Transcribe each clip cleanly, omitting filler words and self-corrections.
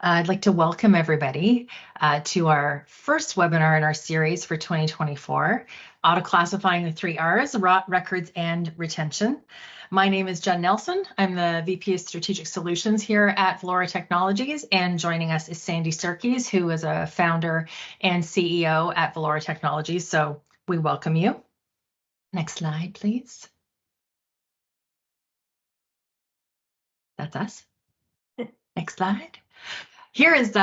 I'd like to welcome everybody to our first webinar in our series for 2024, AutoClassifying the 3 R's, rot, records, and retention. My name is Jen Nelson. I'm the VP of Strategic Solutions here at Valora Technologies, and joining us is Sandy Serkis, who is a founder and CEO at Valora Technologies. So we welcome you. Next slide, please. That's us. Next slide. Here is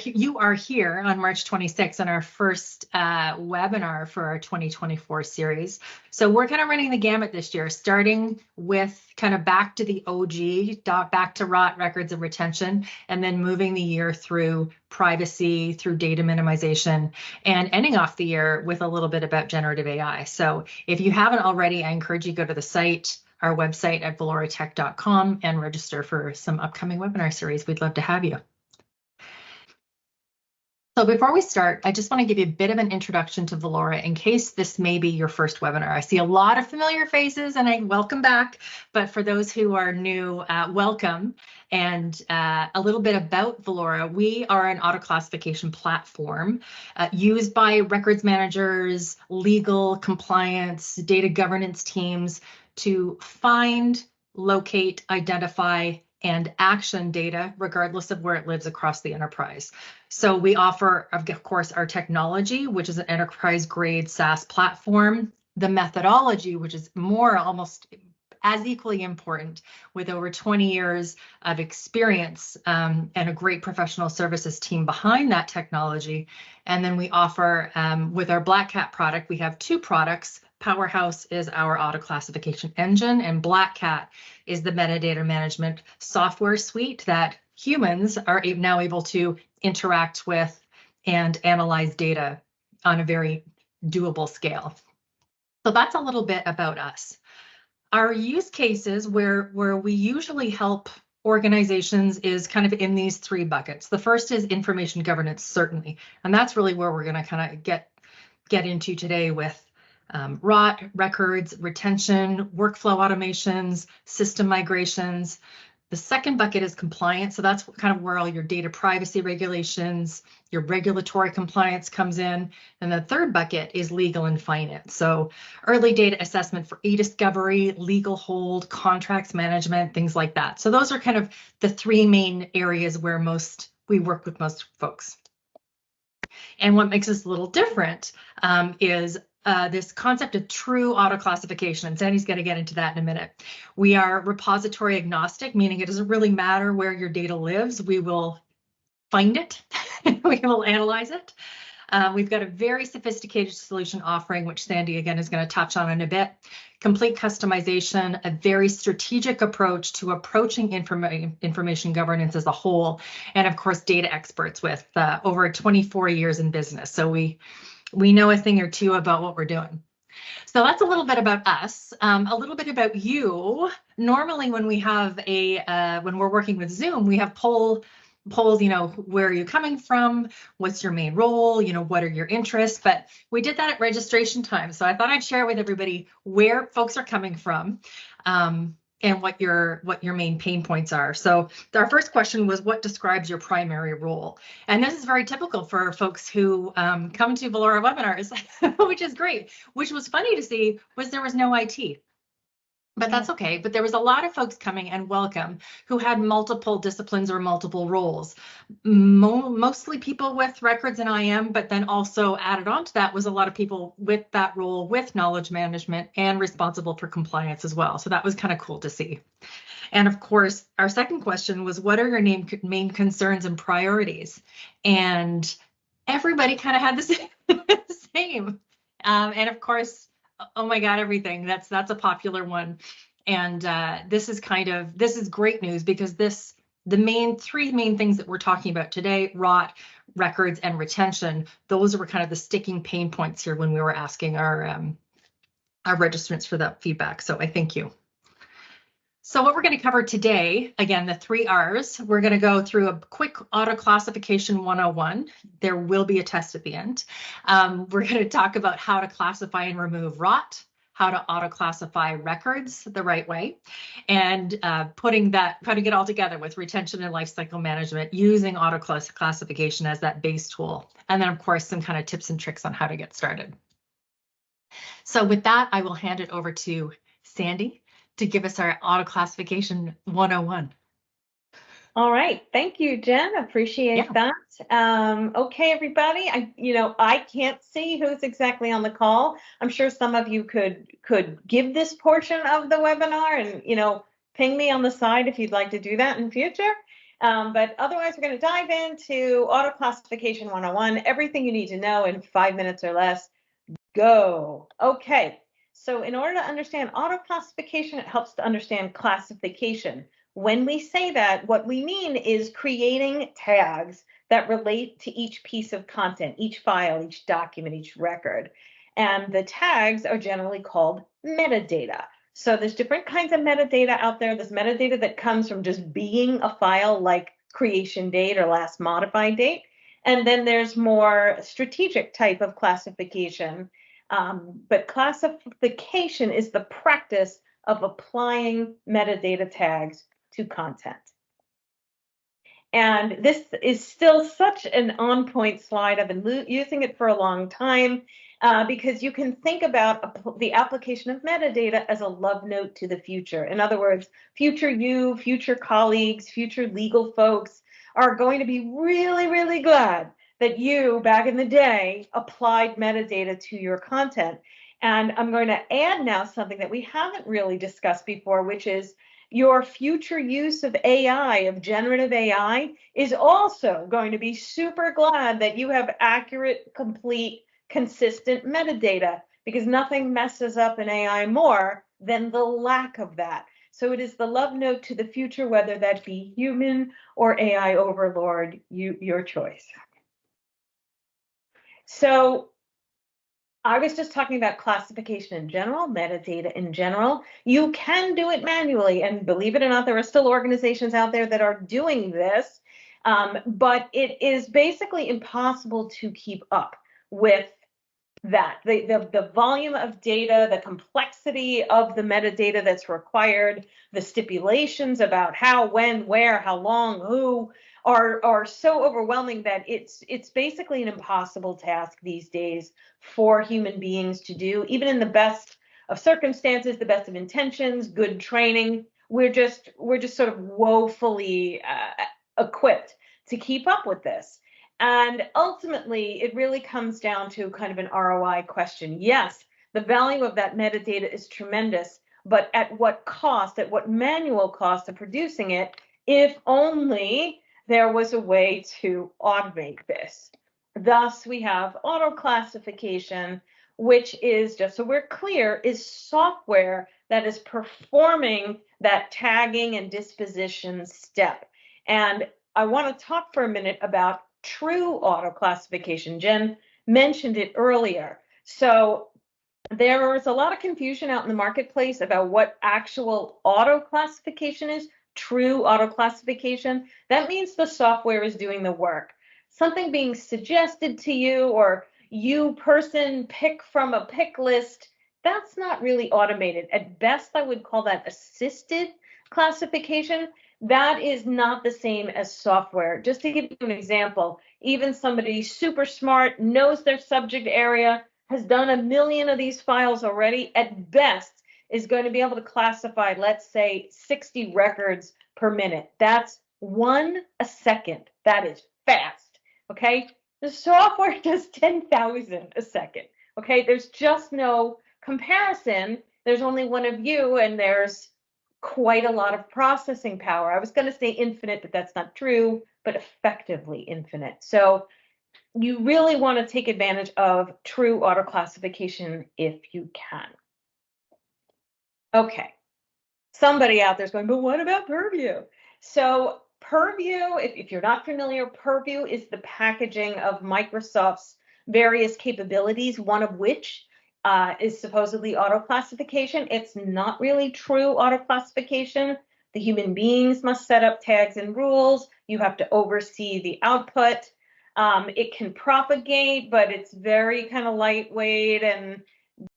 you are here on March 26th on our first webinar for our 2024 series. So we're kind of running the gamut this year, starting with kind of back to the OG, back to rot, records, and retention, and then moving the year through privacy, through data minimization, and ending off the year with a little bit about generative AI. So if you haven't already, I encourage you to go to the site, our website at valoratech.com, and register for some upcoming webinar series. We'd love to have you. So before we start, I just want to give you a bit of an introduction to Valora in case this may be your first webinar. I see a lot of familiar faces and I welcome back, but for those who are new, welcome. And a little bit about Valora. We are an auto classification platform used by records managers, legal, compliance, data governance teams to find, locate, identify, and action data, regardless of where it lives across the enterprise. So we offer, of course, our technology, which is an enterprise-grade SaaS platform, the methodology, which is almost as equally important, with over 20 years of experience and a great professional services team behind that technology. And then we offer, with our Black Cat product, we have 2 products. Powerhouse is our auto classification engine, and Black Cat is the metadata management software suite that humans are now able to interact with and analyze data on a very doable scale. So that's a little bit about us. Our use cases where we usually help organizations is kind of in these 3 buckets. The first is information governance, certainly, and that's really where we're going to kind of get into today with rot, records, retention, workflow automations, system migrations. The second bucket is compliance. So that's kind of where all your data privacy regulations, your regulatory compliance comes in. And the third bucket is legal and finance. So early data assessment for e-discovery, legal hold, contracts management, things like that. So those are kind of the 3 main areas where we work with most folks. And what makes us a little different is this concept of true auto classification, and Sandy's going to get into that in a minute. We are repository agnostic, meaning it doesn't really matter where your data lives. We will find it, we will analyze it. We've got a very sophisticated solution offering, which Sandy again is going to touch on in a bit. Complete customization, a very strategic approach to approaching information governance as a whole, and of course data experts with over 24 years in business. So we know a thing or two about what we're doing. So that's a little bit about us, a little bit about you. Normally when we have when we're working with Zoom, we have polls, where are you coming from? What's your main role? What are your interests? But we did that at registration time. So I thought I'd share with everybody where folks are coming from. And what your main pain points are. So our first question was, what describes your primary role? And this is very typical for folks who come to Valora webinars, which is great. Which was funny to see was there was no IT. But that's okay. But there was a lot of folks coming, and welcome, who had multiple disciplines or multiple roles. Mostly people with records and IM, but then also added on to that was a lot of people with that role with knowledge management and responsible for compliance as well. So that was kind of cool to see. And of course, our second question was, what are your main concerns and priorities? And everybody kind of had the same. And of course, oh my God, everything. That's a popular one. And this is great news, because the 3 main things that we're talking about today, rot, records, and retention, those were kind of the sticking pain points here when we were asking our registrants for that feedback. So I thank you. So what we're going to cover today, again, the 3 R's, we're going to go through a quick auto classification 101. There will be a test at the end. We're going to talk about how to classify and remove rot, how to auto-classify records the right way, and putting it all together with retention and lifecycle management using auto-classification as that base tool. And then, of course, some kind of tips and tricks on how to get started. So with that, I will hand it over to Sandy to give us our AutoClassification 101. All right, thank you, Jen. Appreciate that. Okay, everybody. I can't see who's exactly on the call. I'm sure some of you could give this portion of the webinar and ping me on the side if you'd like to do that in future. But otherwise, we're going to dive into AutoClassification 101. Everything you need to know in 5 minutes or less. Go. Okay. So in order to understand AutoClassification, it helps to understand classification. When we say that, what we mean is creating tags that relate to each piece of content, each file, each document, each record. And the tags are generally called metadata. So there's different kinds of metadata out there. There's metadata that comes from just being a file, like creation date or last modified date. And then there's more strategic type of classification. But classification is the practice of applying metadata tags to content. And this is still such an on-point slide. I've been using it for a long time because you can think about the application of metadata as a love note to the future. In other words, future you, future colleagues, future legal folks are going to be really, really glad that you, back in the day, applied metadata to your content. And I'm going to add now something that we haven't really discussed before, which is your future use of AI, of generative AI, is also going to be super glad that you have accurate, complete, consistent metadata, because nothing messes up an AI more than the lack of that. So it is the love note to the future, whether that be human or AI overlord, your choice. So I was just talking about classification in general, metadata in general. You can do it manually, and believe it or not, there are still organizations out there that are doing this, but it is basically impossible to keep up with that. The volume of data, the complexity of the metadata that's required, the stipulations about how, when, where, how long, who, are so overwhelming that it's basically an impossible task these days for human beings to do. Even in the best of circumstances, the best of intentions, good training, we're just sort of woefully equipped to keep up with this. And ultimately, it really comes down to kind of an ROI question. Yes, the value of that metadata is tremendous, but at what cost, at what manual cost of producing it, if only there was a way to automate this. Thus, we have auto-classification, which is, just so we're clear, is software that is performing that tagging and disposition step. And I want to talk for a minute about true auto-classification. Jen mentioned it earlier. So there is a lot of confusion out in the marketplace about what actual auto-classification is. True auto-classification, that means the software is doing the work. Something being suggested to you, or you person pick from a pick list, that's not really automated. At best, I would call that assisted classification. That is not the same as software. Just to give you an example, even somebody super smart, knows their subject area, has done a million of these files already, at best is going to be able to classify, let's say, 60 records per minute. That's 1 a second. That is fast, okay? The software does 10,000 a second, okay? There's just no comparison. There's only one of you, and there's quite a lot of processing power. I was going to say infinite, but that's not true, but effectively infinite. So you really want to take advantage of true auto-classification if you can. Okay, somebody out there is going, but what about Purview? So Purview, if you're not familiar, Purview is the packaging of Microsoft's various capabilities, one of which is supposedly auto-classification. It's not really true auto-classification. The human beings must set up tags and rules. You have to oversee the output. It can propagate, but it's very kind of lightweight and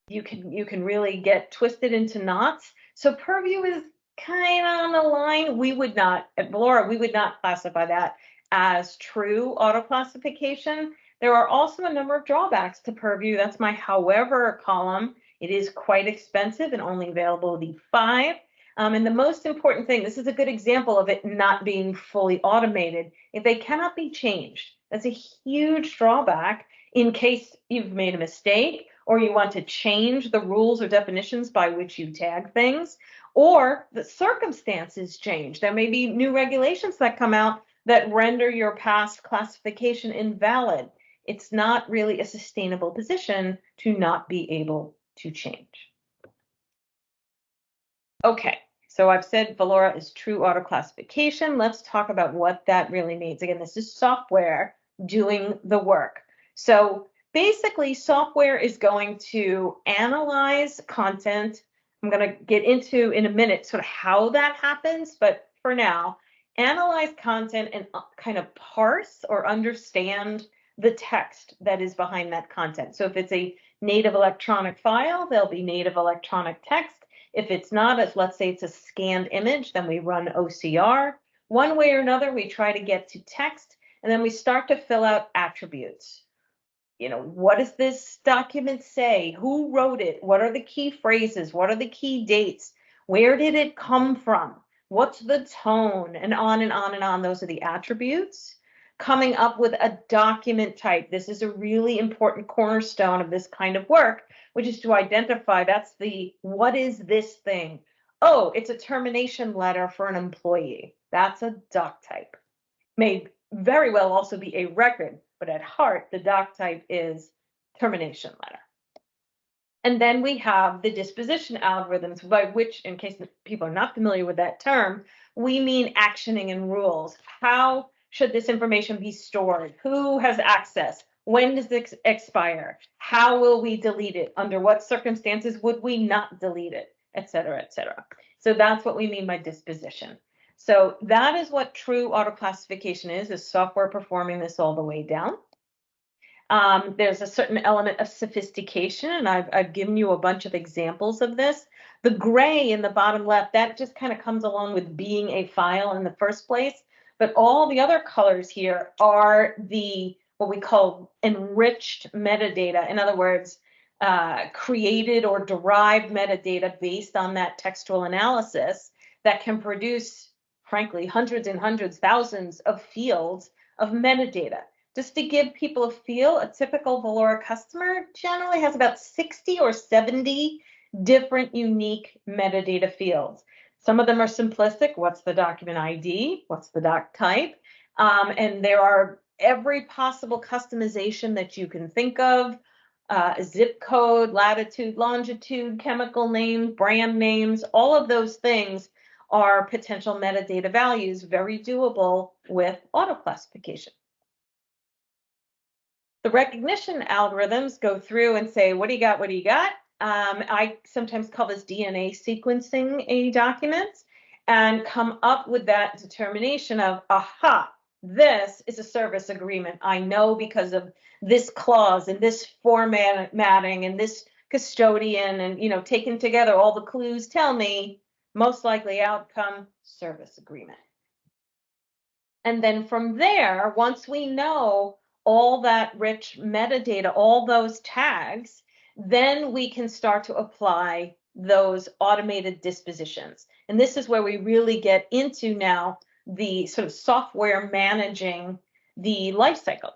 you can really get twisted into knots. So purview is kind of on the line. We would not, at Valora, we would not classify that as true auto classification. There are also a number of drawbacks to purview. That's my however column. It is quite expensive and only available V5. And the most important thing, this is a good example of it not being fully automated. If they cannot be changed, that's a huge drawback in case you've made a mistake or you want to change the rules or definitions by which you tag things, or the circumstances change. There may be new regulations that come out that render your past classification invalid. It's not really a sustainable position to not be able to change. Okay, so I've said Valora is true auto classification. Let's talk about what that really means. Again, this is software doing the work. So basically, software is going to analyze content. I'm going to get into in a minute sort of how that happens, but for now, analyze content and kind of parse or understand the text that is behind that content. So if it's a native electronic file, there'll be native electronic text. If it's not, if let's say it's a scanned image, then we run OCR. One way or another, we try to get to text, and then we start to fill out attributes. You know, what does this document say? Who wrote it? What are the key phrases? What are the key dates? Where did it come from? What's the tone? And on and on and on. Those are the attributes. Coming up with a document type. This is a really important cornerstone of this kind of work, which is to identify, that's the, what is this thing? Oh, it's a termination letter for an employee. That's a doc type. May very well also be a record, but at heart, the doc type is termination letter. And then we have the disposition algorithms, by which, in case people are not familiar with that term, we mean actioning and rules. How should this information be stored? Who has access? When does it expire? How will we delete it? Under what circumstances would we not delete it? Et cetera, et cetera. So that's what we mean by disposition. So that is what true auto classification is software performing this all the way down. There's a certain element of sophistication, and I've given you a bunch of examples of this. The gray in the bottom left, that just kind of comes along with being a file in the first place. But all the other colors here are the what we call enriched metadata. In other words, created or derived metadata based on that textual analysis that can produce, frankly, hundreds and hundreds, thousands of fields of metadata. Just to give people a feel, a typical Valora customer generally has about 60 or 70 different unique metadata fields. Some of them are simplistic. What's the document ID? What's the doc type? And there are every possible customization that you can think of, zip code, latitude, longitude, chemical names, brand names, all of those things are potential metadata values, very doable with auto classification. The recognition algorithms go through and say, what do you got? What do you got? I sometimes call this DNA sequencing a document and come up with that determination of, aha, this is a service agreement. I know because of this clause and this formatting and this custodian and, you know, taken together, all the clues tell me most likely outcome, service agreement. And then from there, once we know all that rich metadata, all those tags, then we can start to apply those automated dispositions. And this is where we really get into now the sort of software managing the lifecycle.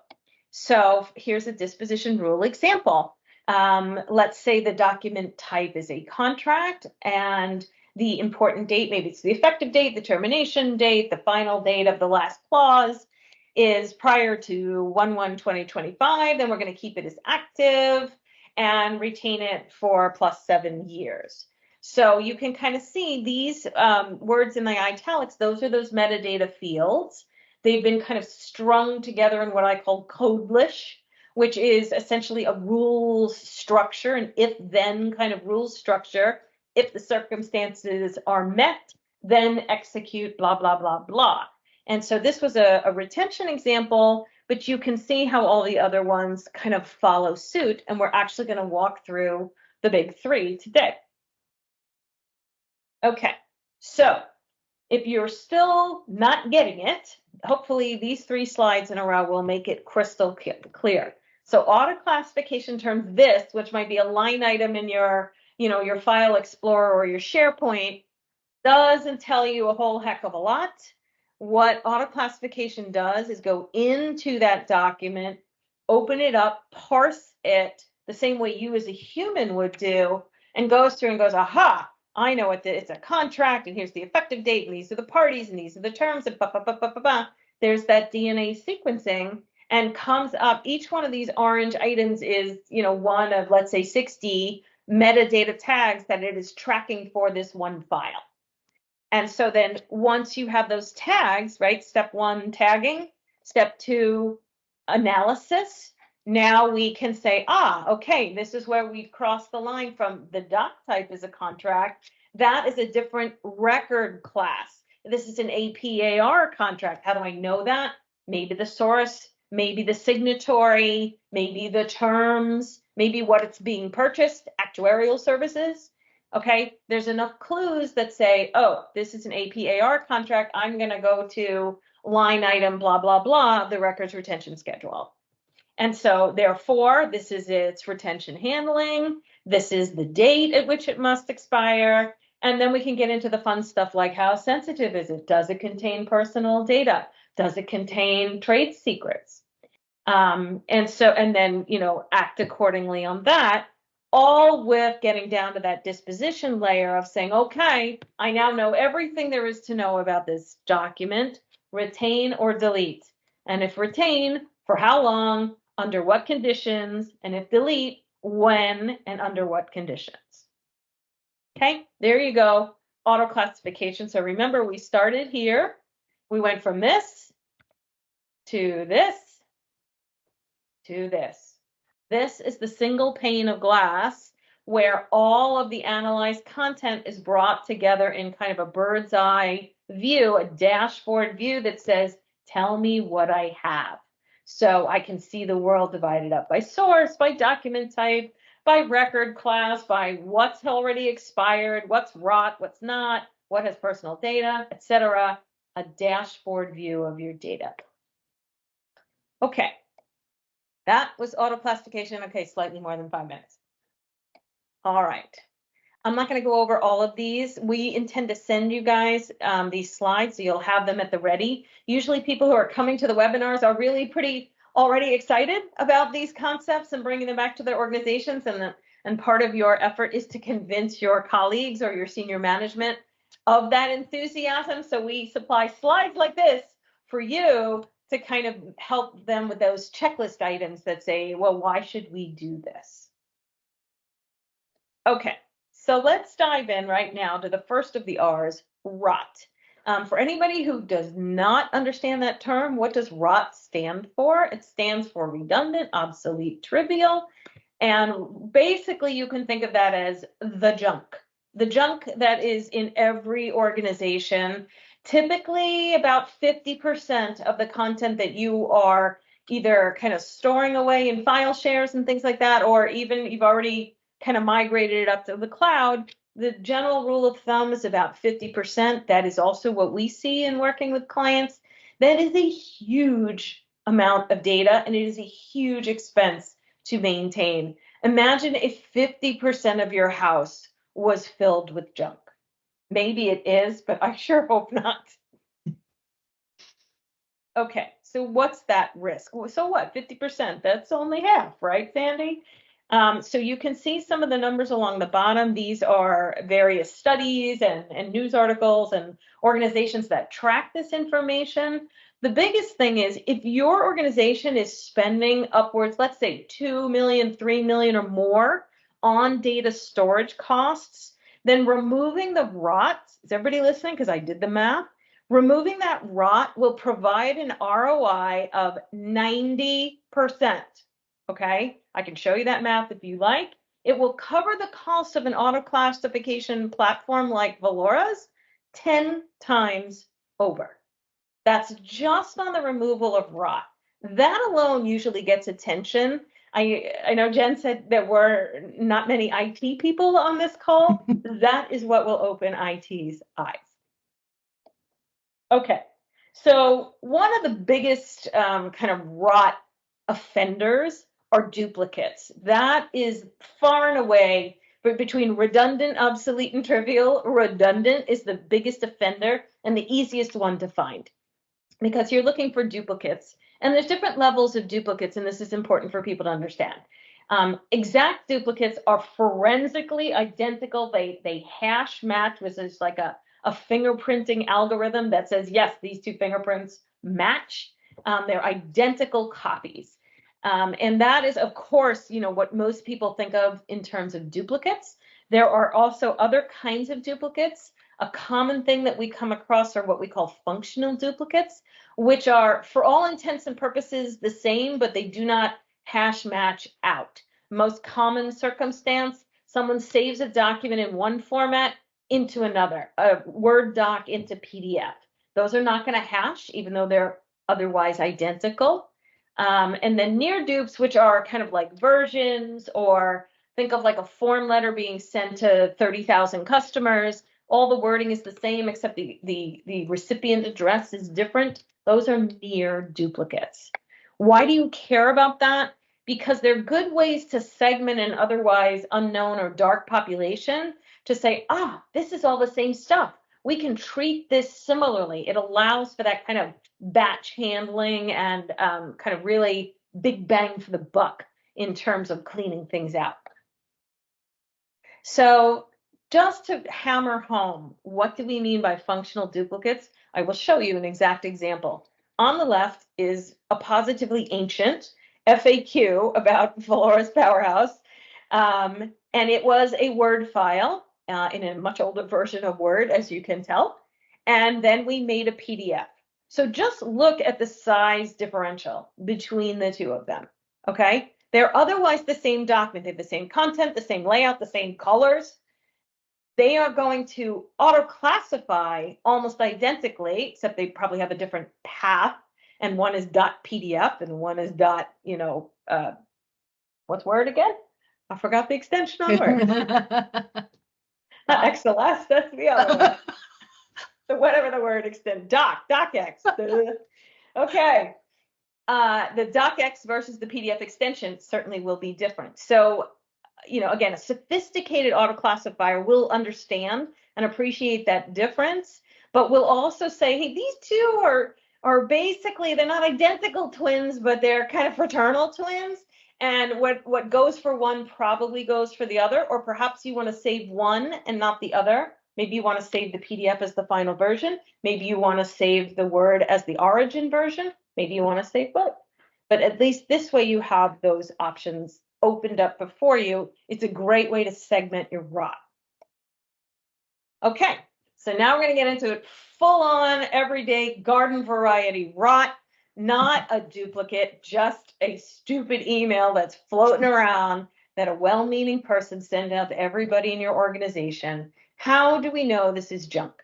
So here's a disposition rule example. Let's say the document type is a contract and the important date, maybe it's the effective date, the termination date, the final date of the last clause is prior to 1/1/2025, then we're going to keep it as active and retain it for +7 years. So you can kind of see these words in the italics, those are those metadata fields. They've been kind of strung together in what I call codelish, which is essentially a rules structure, an if-then kind of rules structure. If the circumstances are met, then execute blah, blah, blah, blah. And so this was a retention example, but you can see how all the other ones kind of follow suit. And we're actually going to walk through the big three today. Okay, so if you're still not getting it, hopefully these 3 slides in a row will make it crystal clear. So auto classification terms, this, which might be a line item in your, your File Explorer or your SharePoint, doesn't tell you a whole heck of a lot. What auto classification does is go into that document, open it up, parse it the same way you as a human would do, and goes through and goes, aha, I know what it's a contract, and here's the effective date, and these are the parties, and these are the terms, and there's that DNA sequencing, and comes up. Each one of these orange items is, one of, let's say, 60 metadata tags that it is tracking for this one file. And so then once you have those tags, right, step 1, tagging, step 2, analysis. Now we can say, okay, this is where we've crossed the line from the doc type is a contract. That is a different record class. This is an APAR contract. How do I know that? Maybe the source, maybe the signatory, maybe the terms, maybe what it's being purchased, actuarial services. Okay, there's enough clues that say, oh, this is an APAR contract. I'm going to go to line item, blah, blah, blah, the records retention schedule. And so therefore, this is its retention handling. This is the date at which it must expire. And then we can get into the fun stuff like how sensitive is it? Does it contain personal data? Does it contain trade secrets? And then, act accordingly on that, all with getting down to that disposition layer of saying, okay, I now know everything there is to know about this document, retain or delete. And if retain, for how long, under what conditions, and if delete, when and under what conditions. Okay, there you go, auto classification. So remember, we started here. We went from this to this to this. This is the single pane of glass where all of the analyzed content is brought together in kind of a bird's eye view, a dashboard view that says, tell me what I have. So I can see the world divided up by source, by document type, by record class, by what's already expired, what's rot, what's not, what has personal data, etc. A dashboard view of your data. Okay. That was auto classification. Okay, slightly more than 5 minutes. All right. I'm not going to go over all of these. We intend to send you guys these slides, so you'll have them at the ready. Usually people who are coming to the webinars are really pretty already excited about these concepts and bringing them back to their organizations. And part of your effort is to convince your colleagues or your senior management of that enthusiasm. So we supply slides like this for you to kind of help them with those checklist items that say, well, why should we do this? Okay, so let's dive in right now to the first of the R's, rot. For anybody who does not understand that term, what does rot stand for? It stands for redundant, obsolete, trivial. And basically you can think of that as the junk that is in every organization. Typically about 50% of the content that you are either kind of storing away in file shares and things like that, or even you've already kind of migrated it up to the cloud. The general rule of thumb is about 50%. That is also what we see in working with clients. That is a huge amount of data, and it is a huge expense to maintain. Imagine if 50% of your house was filled with junk. Maybe it is, but I sure hope not. Okay, so what's that risk? So what, 50%? That's only half, right, Sandy? So you can see some of the numbers along the bottom. These are various studies and news articles and organizations that track this information. The biggest thing is if your organization is spending upwards, let's say 2 million, 3 million or more on data storage costs, then removing the rot, is everybody listening? Because I did the math. Removing that rot will provide an ROI of 90%. Okay, I can show you that math if you like. It will cover the cost of an auto classification platform like Valora's 10 times over. That's just on the removal of rot. That alone usually gets attention. I know Jen said there were not many IT people on this call. That is what will open IT's eyes. Okay, so one of the biggest kind of rot offenders are duplicates. That is far and away, but between redundant, obsolete, and trivial, redundant is the biggest offender and the easiest one to find because you're looking for duplicates. And there's different levels of duplicates, and this is important for people to understand. Exact duplicates are forensically identical. They hash match, which is like a fingerprinting algorithm that says, yes, these two fingerprints match. They're identical copies. And that is, of course, what most people think of in terms of duplicates. There are also other kinds of duplicates. A common thing that we come across are what we call functional duplicates, which are, for all intents and purposes, the same, but they do not hash match out. Most common circumstance, someone saves a document in one format into another, a Word doc into PDF. Those are not going to hash, even though they're otherwise identical. And then near dupes, which are kind of like versions, or think of like a form letter being sent to 30,000 customers. All the wording is the same, except the recipient address is different. Those are near duplicates. Why do you care about that? Because they're good ways to segment an otherwise unknown or dark population to say, this is all the same stuff. We can treat this similarly. It allows for that kind of batch handling and kind of really big bang for the buck in terms of cleaning things out. So just to hammer home, what do we mean by functional duplicates? I will show you an exact example. On the left is a positively ancient FAQ about Valora's Powerhouse, and it was a Word file in a much older version of Word, as you can tell, and then we made a PDF. So just look at the size differential between the two of them, okay? They're otherwise the same document. They have the same content, the same layout, the same colors. They are going to auto-classify almost identically, except they probably have a different path. And one is .pdf and one is what's Word again? I forgot the extension on Word. Not XLS, that's the other one. So whatever the word extend, docx. Okay. The docx versus the PDF extension certainly will be different. So, again, a sophisticated auto-classifier will understand and appreciate that difference, but will also say, hey, these two are basically, they're not identical twins, but they're kind of fraternal twins. And what goes for one probably goes for the other, or perhaps you want to save one and not the other. Maybe you want to save the PDF as the final version. Maybe you want to save the Word as the origin version. Maybe you want to save both. But at least this way you have those options opened up before you. It's a great way to segment your rot. Okay, so now we're going to get into it full-on, everyday, garden variety rot. Not a duplicate, just a stupid email that's floating around that a well-meaning person sent out to everybody in your organization. How do we know this is junk?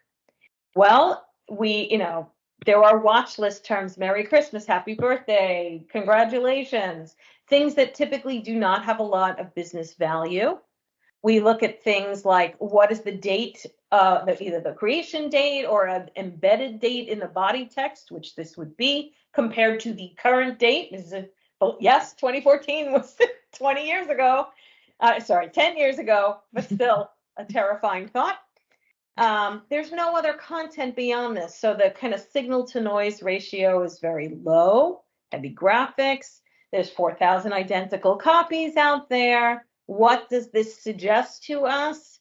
Well, there are watch list terms: Merry Christmas, Happy Birthday, congratulations, things that typically do not have a lot of business value. We look at things like, what is the date, either the creation date or an embedded date in the body text, which this would be, compared to the current date. Yes, 2014 was 20 years ago. 10 years ago, but still a terrifying thought. There's no other content beyond this. So the kind of signal to noise ratio is very low, heavy graphics. There's 4,000 identical copies out there. What does this suggest to us?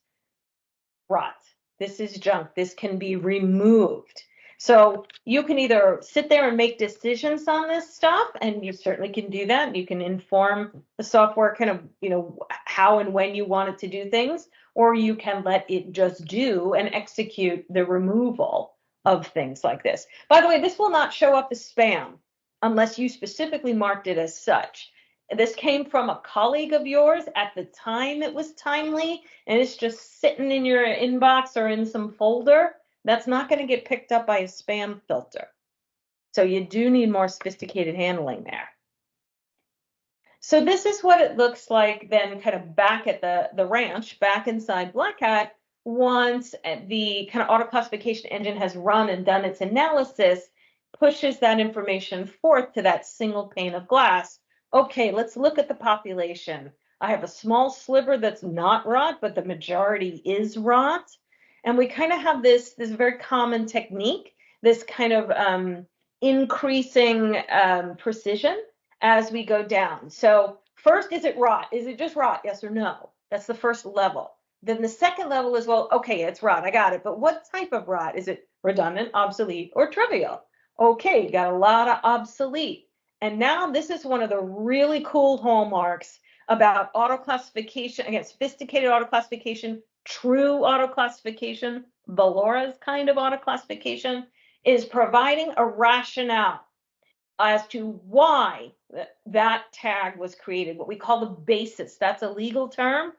Rot. This is junk. This can be removed. So you can either sit there and make decisions on this stuff, and you certainly can do that. You can inform the software kind of, how and when you want it to do things, or you can let it just do and execute the removal of things like this. By the way, this will not show up as spam unless you specifically marked it as such. This came from a colleague of yours at the time it was timely, and it's just sitting in your inbox or in some folder. That's not going to get picked up by a spam filter. So you do need more sophisticated handling there. So this is what it looks like then kind of back at the ranch, back inside Black Hat, once the kind of auto classification engine has run and done its analysis, pushes that information forth to that single pane of glass. Okay, let's look at the population. I have a small sliver that's not rot, but the majority is rot. And we kind of have this very common technique, this kind of increasing precision as we go down. So first, is it rot? Is it just rot? Yes or no? That's the first level. Then the second level is, well, okay, it's rot. I got it. But what type of rot? Is it redundant, obsolete, or trivial? Okay, got a lot of obsolete. And now this is one of the really cool hallmarks about auto classification, again, sophisticated auto classification, true auto classification, Valora's kind of auto classification, is providing a rationale as to why that tag was created, what we call the basis. That's a legal term.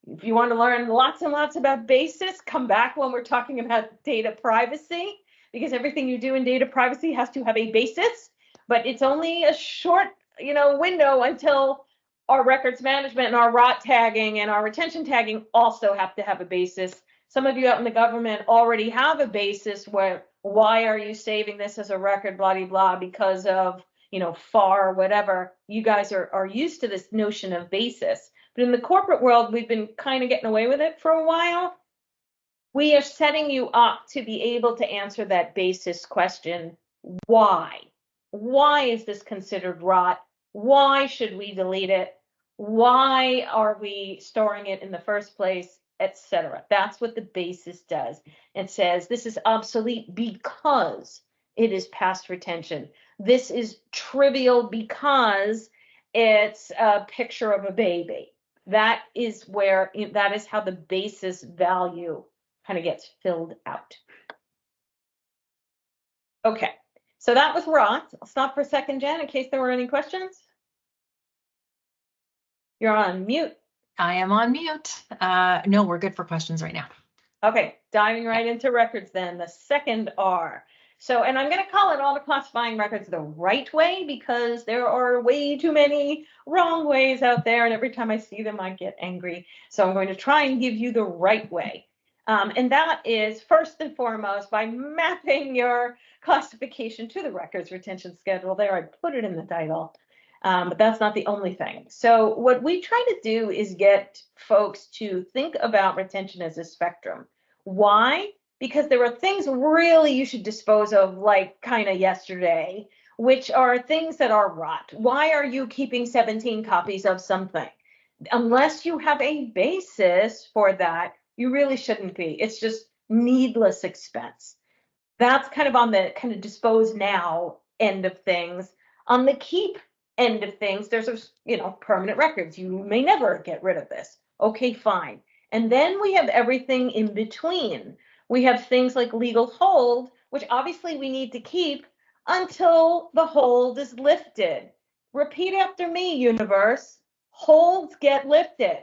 If you want to learn lots and lots about basis, come back when we're talking about data privacy, because everything you do in data privacy has to have a basis, but it's only a short, window until our records management and our rot tagging and our retention tagging also have to have a basis. Some of you out in the government already have a basis where, why are you saving this as a record, blah, blah, blah, because of, FAR, whatever. You guys are used to this notion of basis. But in the corporate world, we've been kind of getting away with it for a while. We are setting you up to be able to answer that basis question. Why? Why is this considered rot? Why should we delete it? Why are we storing it in the first place, etc.? That's what the basis does. It says this is obsolete because it is past retention. This is trivial because it's a picture of a baby. That is how the basis value kind of gets filled out. Okay, so that was rot. I'll stop for a second, Jen, in case there were any questions. You're on mute. I am on mute. No, we're good for questions right now. Okay, diving right into records then, the second R. So, and I'm going to call it auto classifying records the right way because there are way too many wrong ways out there, and every time I see them, I get angry. So I'm going to try and give you the right way. And that is first and foremost by mapping your classification to the records retention schedule. There, I put it in the title. But that's not the only thing. So what we try to do is get folks to think about retention as a spectrum. Why? Because there are things really you should dispose of like kind of yesterday, which are things that are rot. Why are you keeping 17 copies of something? Unless you have a basis for that, you really shouldn't be. It's just needless expense. That's kind of on the kind of dispose now end of things. On the keep end of things, there's permanent records. You may never get rid of this. Okay, fine. And then we have everything in between. We have things like legal hold, which obviously we need to keep until the hold is lifted. Repeat after me, universe. Holds get lifted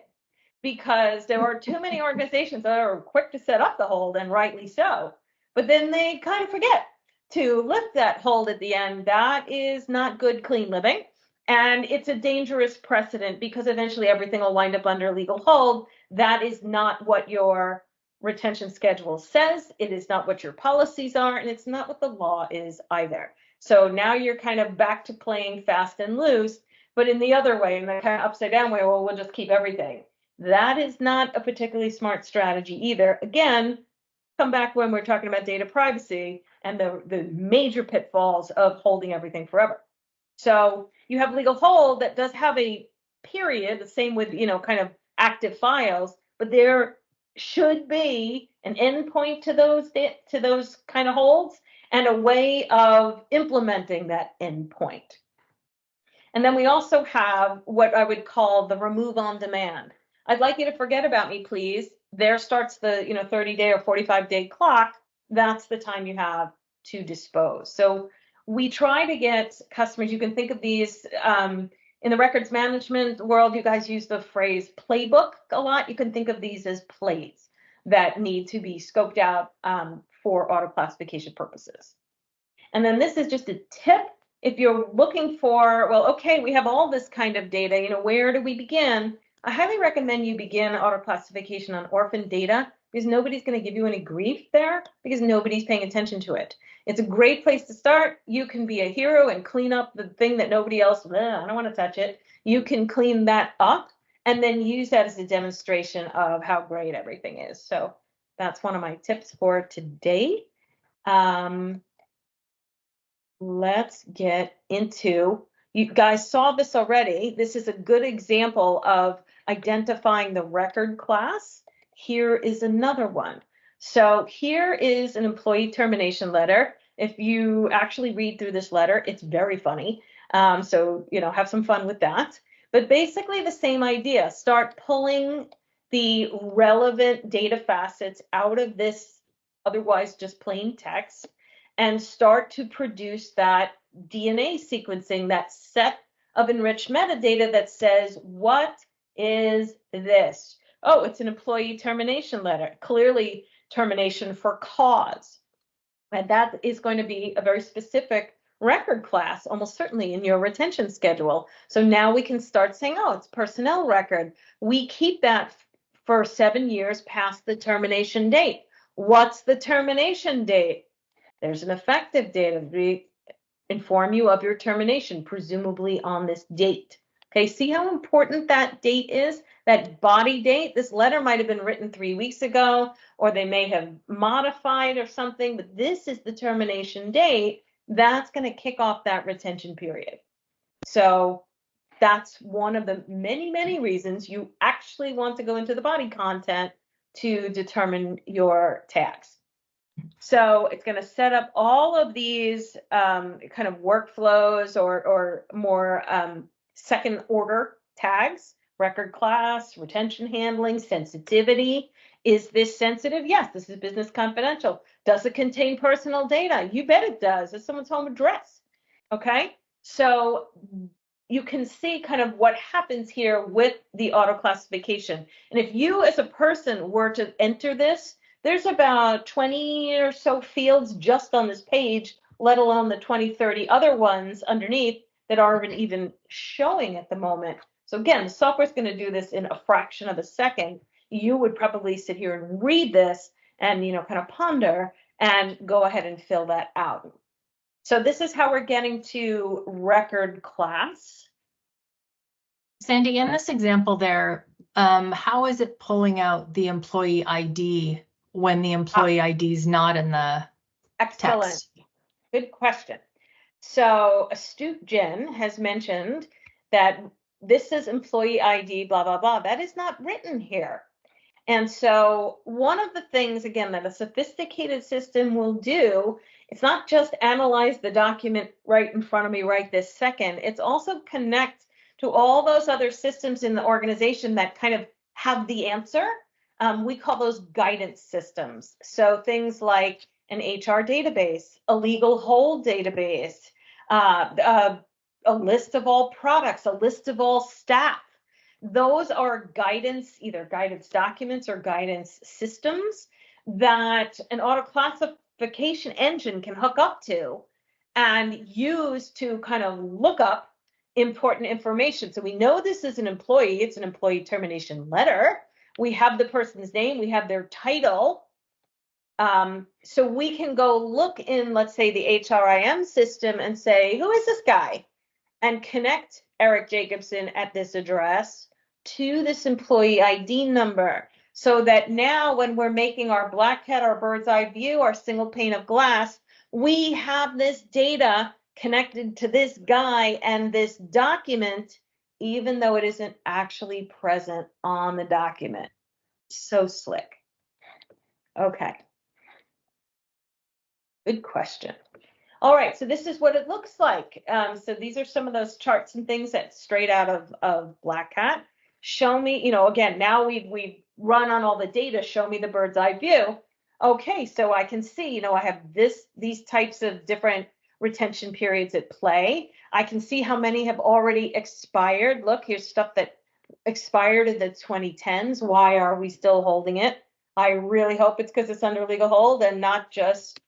because there are too many organizations that are quick to set up the hold, and rightly so. But then they kind of forget to lift that hold at the end. That is not good, clean living. And it's a dangerous precedent because eventually everything will wind up under legal hold. That is not what your retention schedule says. It is not what your policies are, and it's not what the law is either. So now you're kind of back to playing fast and loose, but in the other way, in the kind of upside down way, well, we'll just keep everything. That is not a particularly smart strategy either. Again, come back when we're talking about data privacy and the major pitfalls of holding everything forever. So you have legal hold that does have a period, the same with, kind of active files, but there should be an endpoint to those kind of holds and a way of implementing that endpoint. And then we also have what I would call the remove on demand. I'd like you to forget about me, please. There starts the 30-day or 45-day clock. That's the time you have to dispose. So we try to get customers, you can think of these in the records management world, you guys use the phrase playbook a lot. You can think of these as plays that need to be scoped out for auto classification purposes. And then this is just a tip. If you're looking for, well, okay, we have all this kind of data, where do we begin? I highly recommend you begin auto classification on orphan data, because nobody's going to give you any grief there, because nobody's paying attention to it. It's a great place to start. You can be a hero and clean up the thing that nobody else, I don't want to touch it. You can clean that up and then use that as a demonstration of how great everything is. So that's one of my tips for today. Let's get into, you guys saw this already. This is a good example of identifying the record class. Here is another one. So here is an employee termination letter. If you actually read through this letter, it's very funny. So, have some fun with that. But basically the same idea. Start pulling the relevant data facets out of this otherwise just plain text and start to produce that DNA sequencing, that set of enriched metadata that says, what is this? Oh, it's an employee termination letter, clearly termination for cause. And that is going to be a very specific record class, almost certainly in your retention schedule. So now we can start saying, oh, it's personnel record. We keep that for 7 years past the termination date. What's the termination date? There's an effective date to inform you of your termination, presumably on this date. Okay, see how important that date is? That body date. This letter might have been written 3 weeks ago, or they may have modified or something, but this is the termination date. That's going to kick off that retention period. So that's one of the many, many reasons you actually want to go into the body content to determine your tags. So it's going to set up all of these kind of workflows or more second order tags, record class, retention handling, sensitivity. Is this sensitive? Yes, this is business confidential. Does it contain personal data? You bet it does. It's someone's home address. Okay, so you can see kind of what happens here with the auto classification. And if you as a person were to enter this, there's about 20 or so fields just on this page, let alone the 20, 30 other ones underneath that aren't even showing at the moment. So again, the software is going to do this in a fraction of a second. You would probably sit here and read this and, kind of ponder and go ahead and fill that out. So this is how we're getting to record class. Sandy, in this example there, how is it pulling out the employee ID when the employee ID is not in the Excellent. text? Good question. So Astute Jen has mentioned that this is employee ID, blah, blah, blah. That is not written here. And so one of the things, again, that a sophisticated system will do, it's not just analyze the document right in front of me right this second. It's also connect to all those other systems in the organization that kind of have the answer. We call those guidance systems. So things like an HR database, a legal hold database, a list of all products, a list of all staff. Those are guidance, either guidance documents or guidance systems that an auto classification engine can hook up to and use to kind of look up important information. So we know this is an employee, it's an employee termination letter. We have the person's name, we have their title. So we can go look in, let's say, the HRIM system and say, who is this guy? And connect Eric Jacobson at this address to this employee ID number, so that now when we're making our black hat, our bird's eye view, our single pane of glass, we have this data connected to this guy and this document, even though it isn't actually present on the document. So slick. Okay. Good question. All right, so this is what it looks like. So these are some of those charts and things that's straight out of Black Hat. Show me, again, now we've run on all the data, show me the bird's eye view. Okay, so I can see, I have these types of different retention periods at play. I can see how many have already expired. Look, here's stuff that expired in the 2010s. Why are we still holding it? I really hope it's because it's under legal hold and not just,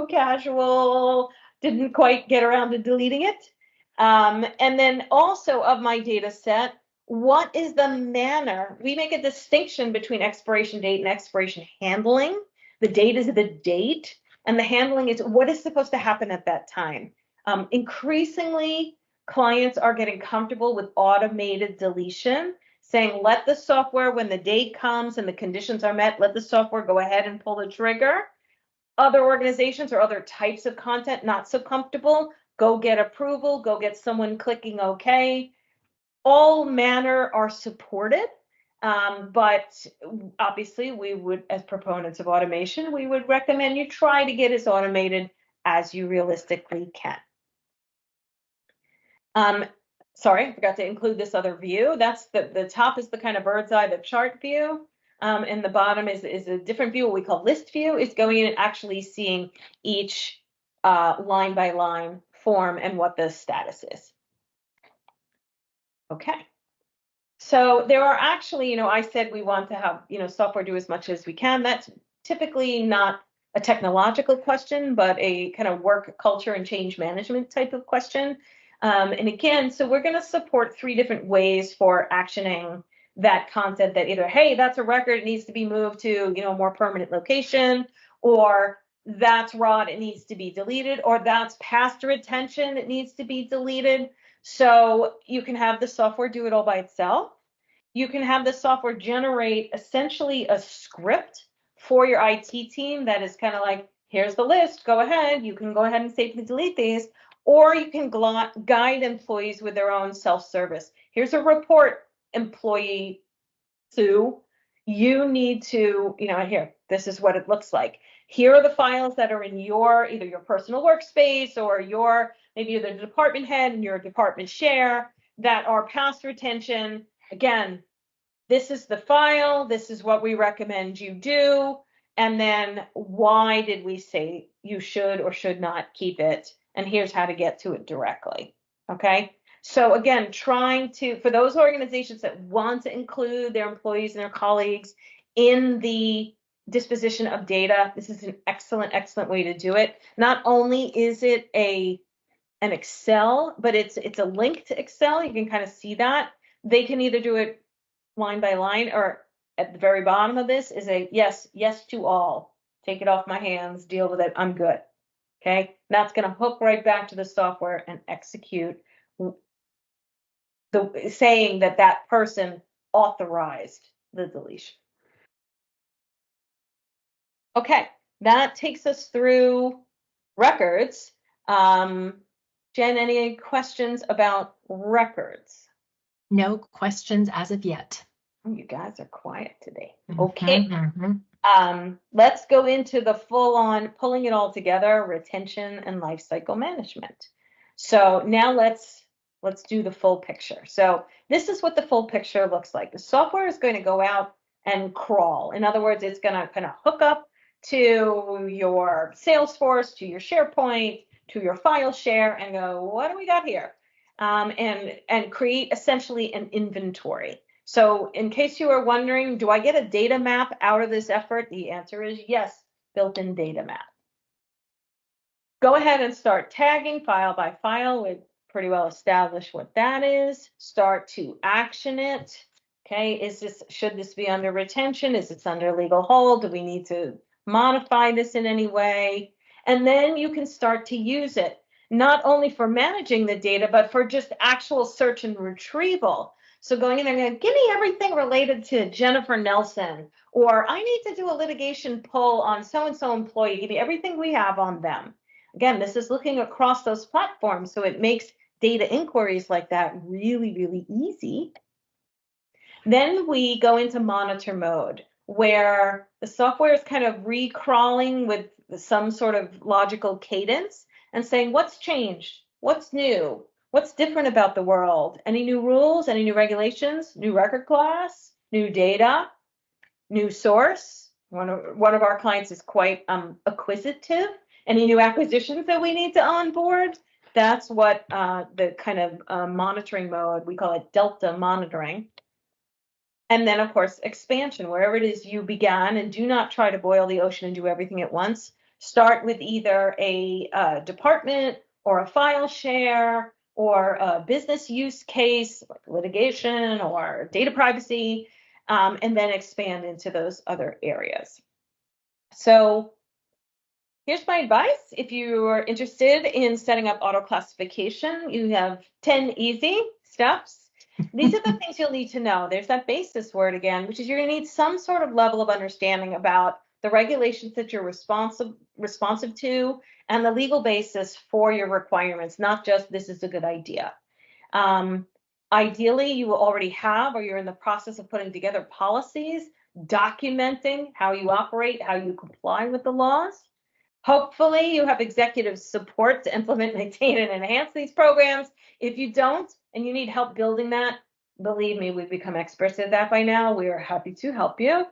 casual didn't quite get around to deleting it. And then also of my data set, what is the manner? We make a distinction between expiration date and expiration handling. The date is the date, and the handling is what is supposed to happen at that time. Increasingly, clients are getting comfortable with automated deletion, saying, let the software, when the date comes and the conditions are met, let the software go ahead and pull the trigger. Other organizations or other types of content not so comfortable, go get approval, go get someone clicking OK. All manner are supported, but obviously we would, as proponents of automation, we would recommend you try to get as automated as you realistically can. Sorry, I forgot to include this other view. That's the top is the kind of bird's eye, the chart view. And the bottom is a different view, what we call list view, is going in and actually seeing each line by line form and what the status is. Okay. So there are actually, I said we want to have, software do as much as we can. That's typically not a technological question, but a kind of work culture and change management type of question. And again, so we're going to support 3 different ways for actioning that content that either, hey, that's a record, it needs to be moved to, a more permanent location, or that's ROD, it needs to be deleted, or that's past retention, it needs to be deleted. So you can have the software do it all by itself. You can have the software generate essentially a script for your IT team that is kind of like, here's the list, go ahead, you can go ahead and safely delete these. Or you can guide employees with their own self-service. Here's a report, employee Sue. You need to, here, this is what it looks like. Here are the files that are in your, either your personal workspace or maybe you're the department head and your department share that are past retention. Again, this is the file. This is what we recommend you do. And then why did we say you should or should not keep it? And here's how to get to it directly. Okay. So again, trying to, for those organizations that want to include their employees and their colleagues in the disposition of data, this is an excellent, excellent way to do it. Not only is it an Excel, but it's a link to Excel. You can kind of see that. They can either do it line by line, or at the very bottom of this is a yes to all. Take it off my hands, deal with it, I'm good. Okay, that's going to hook right back to the software and execute the saying that person authorized the deletion. Okay, that takes us through records. Jen, any questions about records? No questions as of yet. Oh, you guys are quiet today. Okay. Let's go into the full-on pulling it all together, retention and lifecycle management. So now let's do the full picture. So this is what the full picture looks like. The software is going to go out and crawl. In other words, it's going to kind of hook up to your Salesforce, to your SharePoint, to your file share, and go, what do we got here? And create essentially an inventory. So in case you are wondering, do I get a data map out of this effort? The answer is yes, built-in data map. Go ahead and start tagging file by file. We've pretty well established what that is. Start to action it. Okay, should this be under retention? Is it under legal hold? Do we need to modify this in any way? And then you can start to use it, not only for managing the data, but for just actual search and retrieval. So going in there and going, give me everything related to Jennifer Nelson, or I need to do a litigation pull on so-and-so employee. Give me everything we have on them. Again, this is looking across those platforms, so it makes data inquiries like that really, really easy. Then we go into monitor mode, where the software is kind of recrawling with some sort of logical cadence and saying, what's changed? What's new? What's different about the world? Any new rules, any new regulations, new record class, new data, new source? One of our clients is quite acquisitive. Any new acquisitions that we need to onboard? That's what the kind of monitoring mode, we call it Delta monitoring. And then, of course, expansion, wherever it is you began, and do not try to boil the ocean and do everything at once. start with either a department or a file share or a business use case, like litigation or data privacy, and then expand into those other areas. So here's my advice. If you are interested in setting up auto classification, you have 10 easy steps. These are the things you'll need to know. There's that basis word again, which is you're going to need some sort of level of understanding about the regulations that you're responsive to and the legal basis for your requirements, not just this is a good idea. Ideally, you will already have, or you're in the process of putting together policies, documenting how you operate, how you comply with the laws. Hopefully, you have executive support to implement, maintain, and enhance these programs. If you don't, and you need help building that, believe me, we've become experts at that by now. We are happy to help you.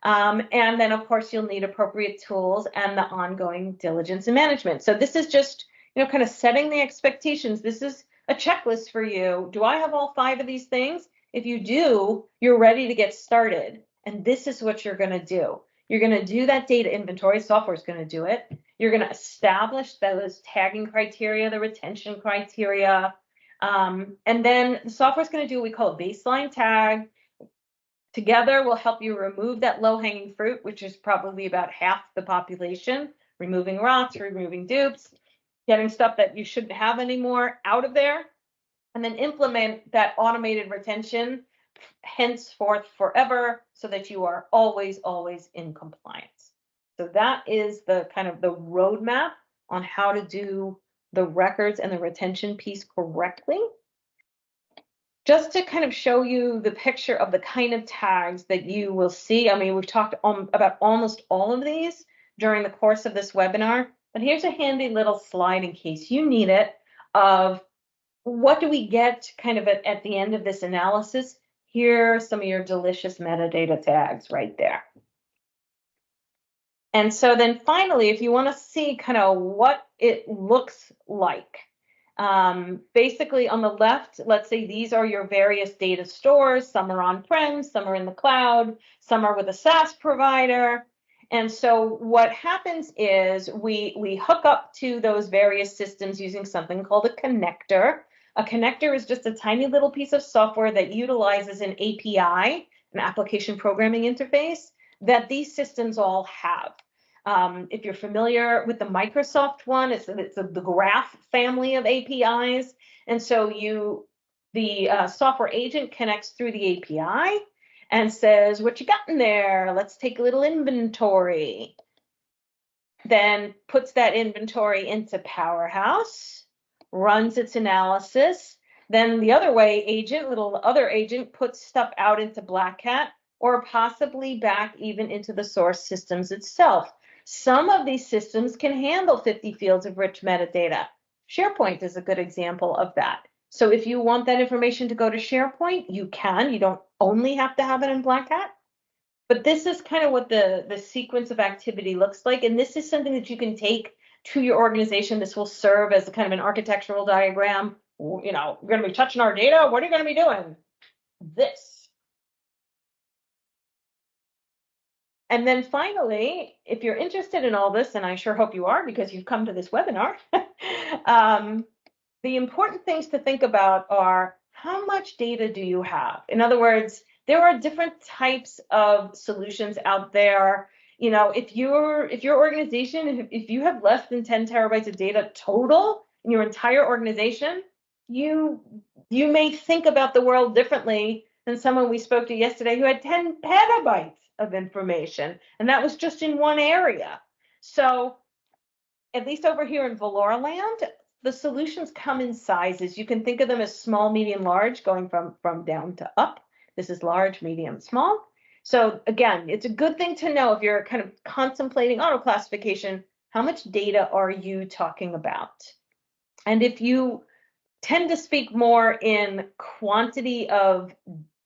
And then, of course, you'll need appropriate tools and the ongoing diligence and management. So this is just, kind of setting the expectations. This is a checklist for you. Do I have all 5 of these things? If you do, you're ready to get started. And this is what you're going to do. You're going to do that data inventory. Software is going to do it. You're going to establish those tagging criteria, the retention criteria. And then the software is going to do what we call a baseline tag. Together, we'll help you remove that low-hanging fruit, which is probably about half the population, removing rots, removing dupes, getting stuff that you shouldn't have anymore out of there, and then implement that automated retention henceforth forever so that you are always, always in compliance. So that is the kind of the roadmap on how to do the records and the retention piece correctly. Just to kind of show you the picture of the kind of tags that you will see. I mean, we've talked about almost all of these during the course of this webinar, but here's a handy little slide in case you need it of what do we get kind of at the end of this analysis. Here are some of your delicious metadata tags right there. And so then finally, if you want to see kind of what it looks like, basically on the left, let's say these are your various data stores. Some are on-prem, some are in the cloud, some are with a SaaS provider. And so what happens is we hook up to those various systems using something called a connector. A connector is just a tiny little piece of software that utilizes an API, an application programming interface, that these systems all have. If you're familiar with the Microsoft one, it's the Graph family of APIs. And so the software agent connects through the API and says, what you got in there? Let's take a little inventory. Then puts that inventory into Powerhouse, runs its analysis. Then the other way, other agent puts stuff out into Black Hat or possibly back even into the source systems itself. Some of these systems can handle 50 fields of rich metadata. SharePoint is a good example of that. So if you want that information to go to SharePoint, you can. You don't only have to have it in Black Hat. But this is kind of what the sequence of activity looks like. And this is something that you can take to your organization. This will serve as a kind of an architectural diagram. We're going to be touching our data. What are you going to be doing? This. And then finally, if you're interested in all this, and I sure hope you are because you've come to this webinar, the important things to think about are how much data do you have? In other words, there are different types of solutions out there. If your organization, if you have less than 10 terabytes of data total in your entire organization, you may think about the world differently than someone we spoke to yesterday who had 10 petabytes of information, and that was just in one area. So at least over here in Valora land, the solutions come in sizes. You can think of them as small, medium, large, going from down to up. This is large, medium, small. So again, it's a good thing to know if you're kind of contemplating auto classification, how much data are you talking about? And if you tend to speak more in quantity of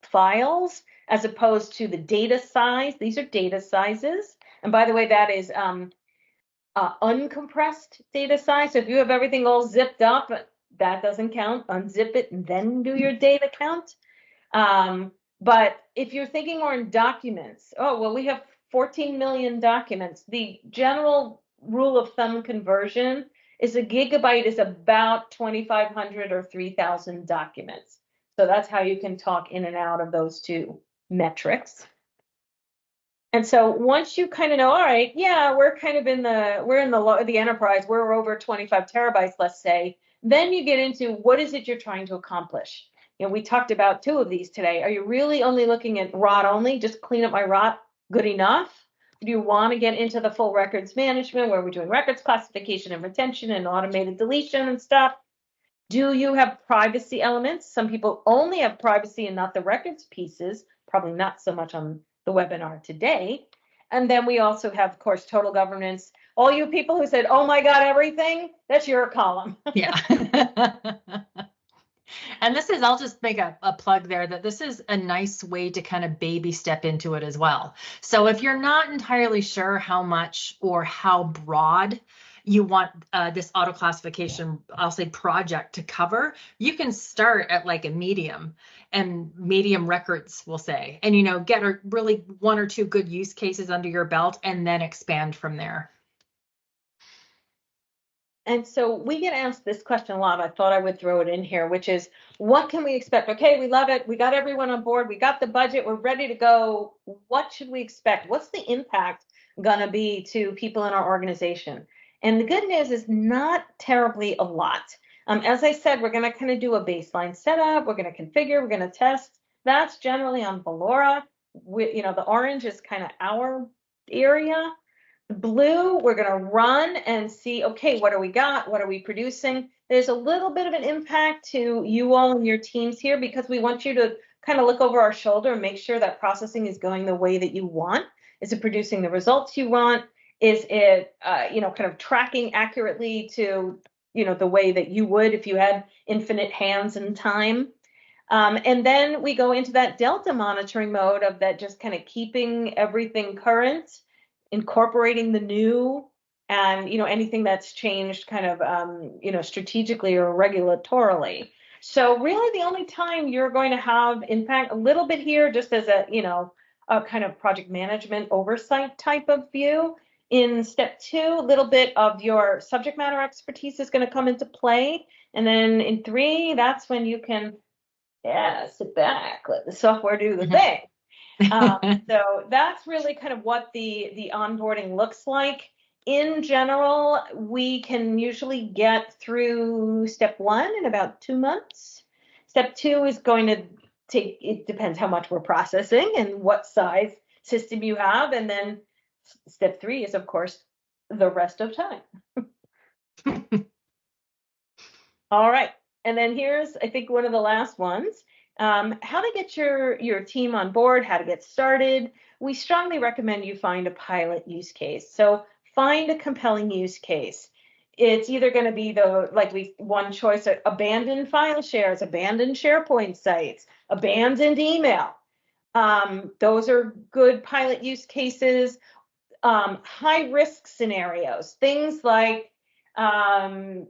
files as opposed to the data size, these are data sizes. And by the way, that is uncompressed data size. So if you have everything all zipped up, that doesn't count. Unzip it and then do your data count. But if you're thinking more in documents, we have 14 million documents. The general rule of thumb conversion is a gigabyte is about 2,500 or 3,000 documents. So that's how you can talk in and out of those two metrics. And so once you kind of know, all right, yeah, we're kind of in the enterprise, we're over 25 terabytes, let's say, then you get into what is it you're trying to accomplish. You know, we talked about two of these today. Are you really only looking at ROT only? Just clean up my ROT, good enough? Do you want to get into the full records management where we're doing records classification and retention and automated deletion and stuff? Do you have privacy elements? Some people only have privacy and not the records pieces, probably not so much on the webinar today. And then we also have, of course, total governance. All you people who said, oh my God, everything, that's your column. Yeah. And this is, I'll just make a plug there that this is a nice way to kind of baby step into it as well. So if you're not entirely sure how much or how broad you want this auto classification, I'll say project to cover, you can start at like a medium records, we'll say, and, you know, get a really one or two good use cases under your belt and then expand from there. And so we get asked this question a lot. I thought I would throw it in here, which is, what can we expect? Okay, we love it. We got everyone on board. We got the budget. We're ready to go. What should we expect? What's the impact going to be to people in our organization? And the good news is not terribly a lot. As I said, we're going to kind of do a baseline setup. We're going to configure. We're going to test. That's generally on Valora. The orange is kind of our area. Blue, we're going to run and see, okay, what do we got? What are we producing? There's a little bit of an impact to you all and your teams here because we want you to kind of look over our shoulder and make sure that processing is going the way that you want. Is it producing the results you want? Is it, kind of tracking accurately to, the way that you would if you had infinite hands and time? And then we go into that Delta monitoring mode of that just kind of keeping everything current, incorporating the new, and anything that's changed kind of strategically or regulatorily. So really the only time you're going to have impact a little bit here just as a kind of project management oversight type of view. In step 2, a little bit of your subject matter expertise is going to come into play, and then in 3, that's when you can sit back, let the software do the thing. So that's really kind of what the onboarding looks like. In general, we can usually get through step 1 in about 2 months. Step 2 is going to take, it depends how much we're processing and what size system you have. And then step 3 is, of course, the rest of time. All right. And then here's, I think, one of the last ones. How to get your team on board, how to get started. We strongly recommend you find a pilot use case. So find a compelling use case. It's either going to be one choice, abandoned file shares, abandoned SharePoint sites, abandoned email. Those are good pilot use cases. High risk scenarios, things like HR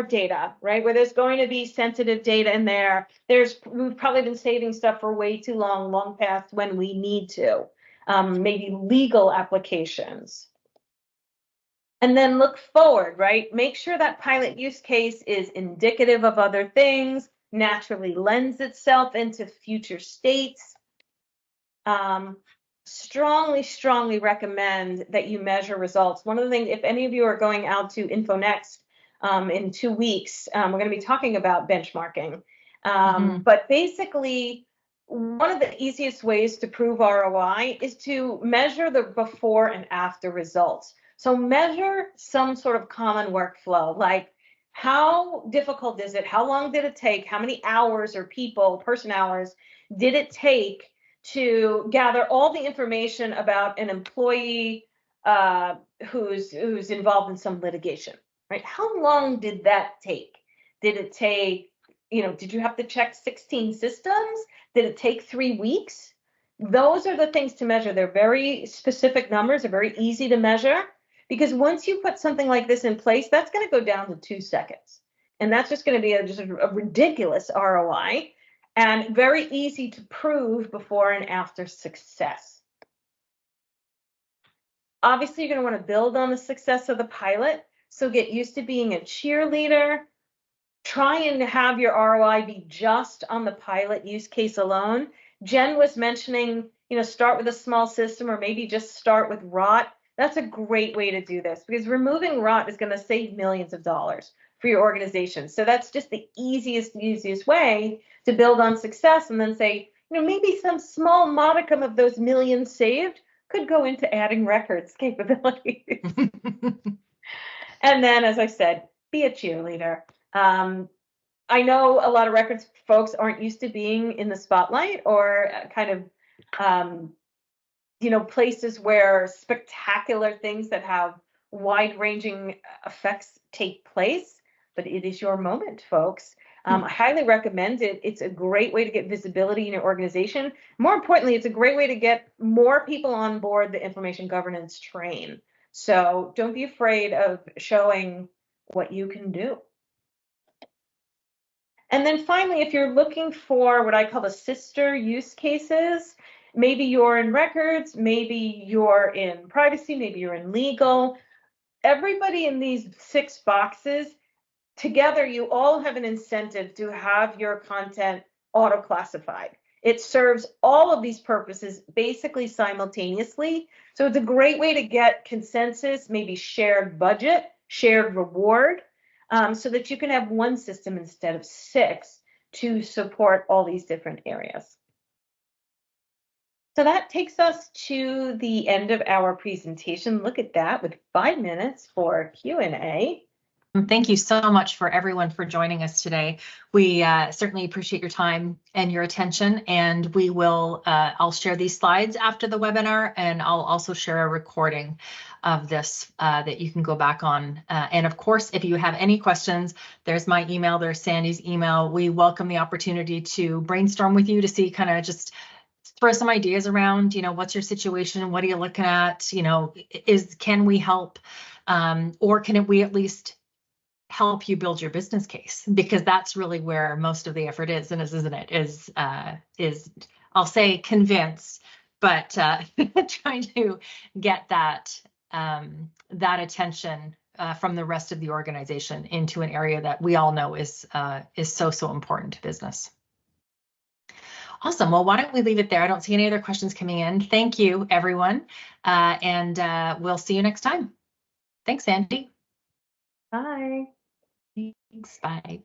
data, right? Where there's going to be sensitive data in there. We've probably been saving stuff for way too long past when we need to. Maybe legal applications. And then look forward, right? Make sure that pilot use case is indicative of other things, naturally lends itself into future states. Strongly recommend that you measure results. One of the things, if any of you are going out to InfoNext in 2 weeks, we're going to be talking about benchmarking. But basically, one of the easiest ways to prove ROI is to measure the before and after results. So measure some sort of common workflow, like how difficult is it? How long did it take? How many hours or person hours did it take to gather all the information about an employee who's involved in some litigation, right? How long did that take? Did it take, did you have to check 16 systems? Did it take 3 weeks? Those are the things to measure. They're very specific numbers. They're very easy to measure because once you put something like this in place, that's going to go down to 2 seconds. And that's just going to be a ridiculous ROI. And very easy to prove before and after success. Obviously, you're going to want to build on the success of the pilot. So get used to being a cheerleader. Try and have your ROI be just on the pilot use case alone. Jen was mentioning, start with a small system or maybe just start with rot. That's a great way to do this because removing rot is going to save millions of dollars for your organization. So that's just the easiest way to build on success and then say, maybe some small modicum of those millions saved could go into adding records capabilities. And then, as I said, be a cheerleader. I know a lot of records folks aren't used to being in the spotlight or kind of, places where spectacular things that have wide-ranging effects take place, but it is your moment, folks. I highly recommend it. It's a great way to get visibility in your organization. More importantly, it's a great way to get more people on board the information governance train. So don't be afraid of showing what you can do. And then finally, if you're looking for what I call the sister use cases, maybe you're in records, maybe you're in privacy, maybe you're in legal. Everybody in these 6 boxes, together, you all have an incentive to have your content auto-classified. It serves all of these purposes basically simultaneously. So it's a great way to get consensus, maybe shared budget, shared reward, so that you can have one system instead of 6 to support all these different areas. So that takes us to the end of our presentation. Look at that, with 5 minutes for Q&A. Thank you so much for everyone for joining us today. We certainly appreciate your time and your attention, and we will, I'll share these slides after the webinar, and I'll also share a recording of this that you can go back on. And of course, if you have any questions, there's my email, there's Sandy's email. We welcome the opportunity to brainstorm with you to see, kind of just throw some ideas around, what's your situation? What are you looking at? Can we help? Or can we at least help you build your business case, because that's really where most of the effort is, and isn't it? Is I'll say convince, but trying to get that attention from the rest of the organization into an area that we all know is so important to business. Awesome. Well, why don't we leave it there? I don't see any other questions coming in. Thank you, everyone, and we'll see you next time. Thanks, Andy. Bye. Thanks. Bye.